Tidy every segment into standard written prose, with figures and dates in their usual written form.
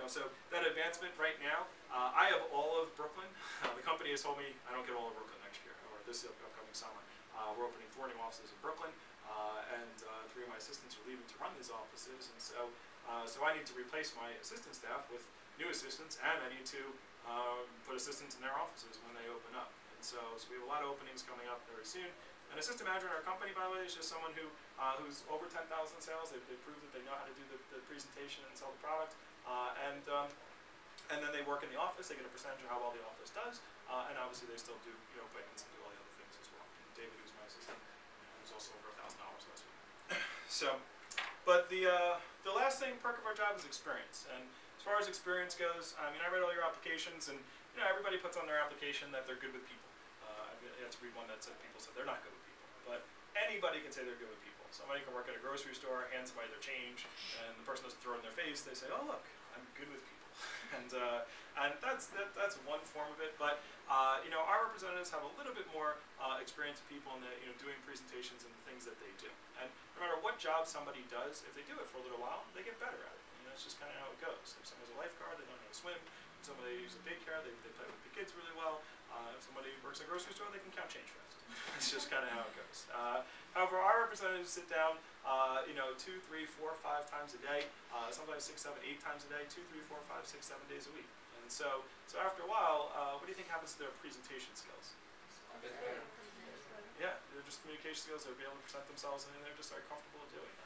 So that advancement right now, I have all of Brooklyn. The company has told me I don't get all of Brooklyn next year, or this upcoming summer. We're opening 4 new offices in Brooklyn, and 3 of my assistants are leaving to run these offices, and so I need to replace my assistant staff with new assistants, and I need to put assistants in their offices when they open up. And so we have a lot of openings coming up very soon. An assistant manager in our company, by the way, is just someone who's over 10,000 sales. They prove that they know how to do the presentation and sell the product, and then they work in the office. They get a percentage of how well the office does, and obviously they still do appointments and do all the other things as well. And David, who's my assistant, who's also over $1,000 last week. So, but the last perk of our job is experience. And as far as experience goes, I mean, I read all your applications, and everybody puts on their application that they're good with people. I had to read one that said people said they're not good with people, but anybody can say they're good with people. Somebody can work at a grocery store, hand somebody their change, and the person doesn't throw it in their face. They say, "Oh, look, I'm good with people," and that's one form of it. But our representatives have a little bit more experience with people in the doing presentations and the things that they do. And no matter what job somebody does, if they do it for a little while, they get better at it. That's just kind of how it goes. If somebody's a lifeguard, they learn how to swim. If somebody uses daycare, they play with the kids really well. If somebody works at a grocery store, they can count change fast. It's just kind of how it goes. However, our representatives sit down, 2, 3, 4, 5 times a day, sometimes 6, 7, 8 times a day, 2, 3, 4, 5, 6, 7 days a week. And so after a while, what do you think happens to their presentation skills? Yeah, they're just communication skills. They'll be able to present themselves, and they're just very comfortable doing it.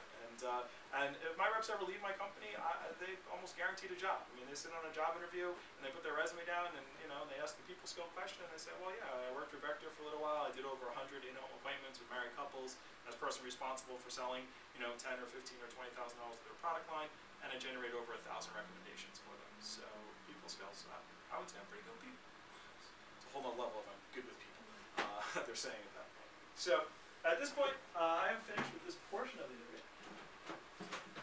And if my reps ever leave my company, they almost guaranteed a job. I mean, they sit on a job interview and they put their resume down, and they ask the people skill question, and they say, well, yeah, I worked for Vector for a little while. I did over 100 appointments with married couples as person responsible for selling 10 or 15 or $20,000 of their product line, and I generate over 1,000 recommendations for them. So people skills, I would say I'm pretty good with people. It's a whole nother level of I'm good with people. They're saying at that point. So at this point, I am finished with this portion of the interview.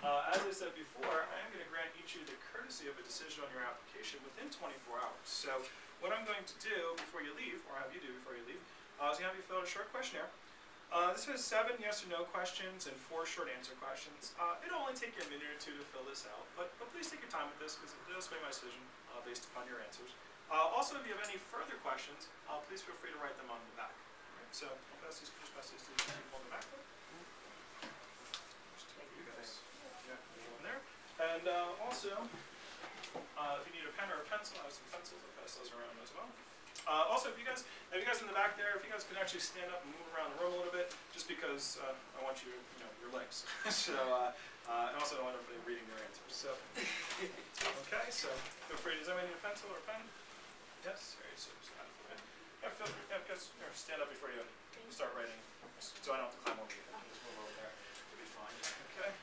As I said before, I am going to grant each of you the courtesy of a decision on your application within 24 hours. So what I'm going to do before you leave, or have you do before you leave, is going to have you fill out a short questionnaire. This has 7 yes or no questions and 4 short answer questions. It'll only take you a minute or 2 to fill this out, but please take your time with this because it does sway my decision based upon your answers. Also, if you have any further questions, please feel free to write them on the back. Right, so I'll pass these to the people on the back. And also, if you need a pen or a pencil, I have some pencils. I'll pass those around as well. Also, if you guys in the back there, if you guys can actually stand up and move around the room a little bit, just because I want you, your legs. So, and also I don't want everybody reading their answers. So, okay. So, feel free. Does anybody need a pencil or a pen? Yes. Very so. Stand up before you start writing, so I don't have to climb over you. Just move over there. It'll be fine. Okay.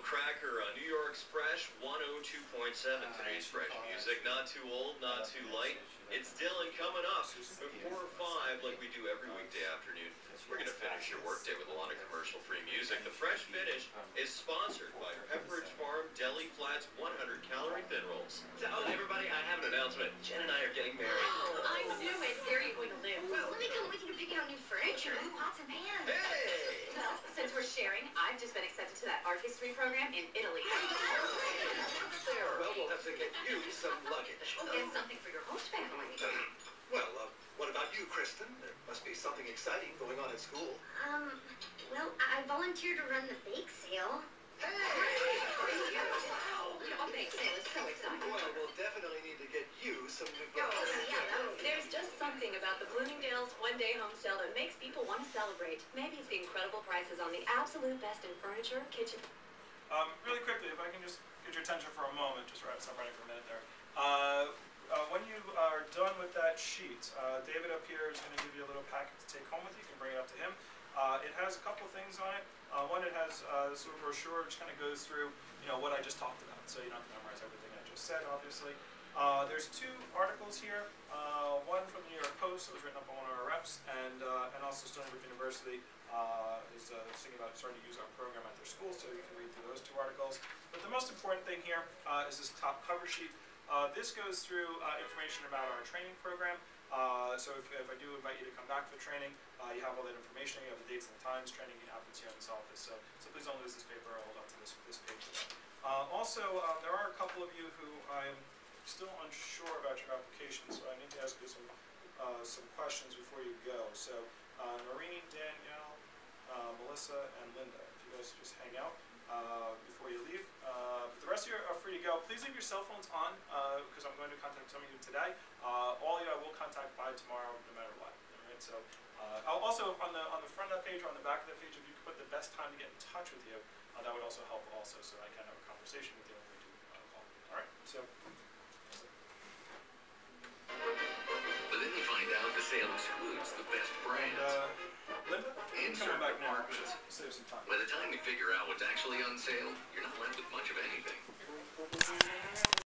Cracker on New York's Fresh 102.7. Today's Fresh music, not too old, not too light. It's Dylan coming up before 5, like we do every weekday afternoon. We're going to finish your workday with a lot of commercial-free music. The Fresh Finish is sponsored by Pepperidge Farm Deli Flats 100-calorie thin rolls. So, everybody, I announcement. Jen and I are getting married. Oh, I knew it. Where are you going to live? Well, let me come with you to pick out new furniture, new pots and pans. Hey! Well, since we're sharing, I've just been accepted to that art history program in Italy. There, well, we'll have to get you some luggage. And something for your host family. Well, what about you, Kristen? There must be something exciting going on at school. Well, I volunteered to run the bake sale. Hey! Wow, a bake sale is so exciting. Well, we'll definitely need to get you some new Oh, clothes. yeah, there's just something about the Bloomingdale's one-day home sale that makes people want to celebrate. Maybe it's the incredible prices on the absolute best in furniture, kitchen. Really quickly, if I can just get your attention for a moment, just stop running for a minute there. When you are done with that sheet, David up here is going to give you a little packet to take home with you. You can bring it up to him. It has a couple things on it. One, it has this little brochure which kind of goes through, what I just talked about. So you don't have to memorize everything I just said, obviously. There's 2 articles here. One from the New York Post that was written up by one of our reps, and also Stony Brook University is thinking about starting to use our program at their school, so you can read through those 2 articles. But the most important thing here is this top cover sheet. This goes through information about our training program. So if I do invite you to come back for training, you have all that information. You have the dates and the times. Training happens here in this office. So please don't lose this paper. I'll hold on to this page. Also, there are a couple of you who I'm still unsure about your application, so I need to ask you some questions before you go. So Noreen, Danielle, Melissa, and Linda, if you guys just hang out before you leave. But the rest of you are free to go. Please leave your cell phones on because I'm going to contact some of you today. All of you I will contact by tomorrow, no matter what. All right. So I'll also on the front of that page or on the back of that page, if you could put the best time to get in touch with you, that would also help. Also, so I can have a conversation with you when we do call. All right. So. But then you find out the sale excludes the best brands. Linda, And coming back now. departments. Save some time. By the time you figure out what's actually on sale, you're not left with much of anything.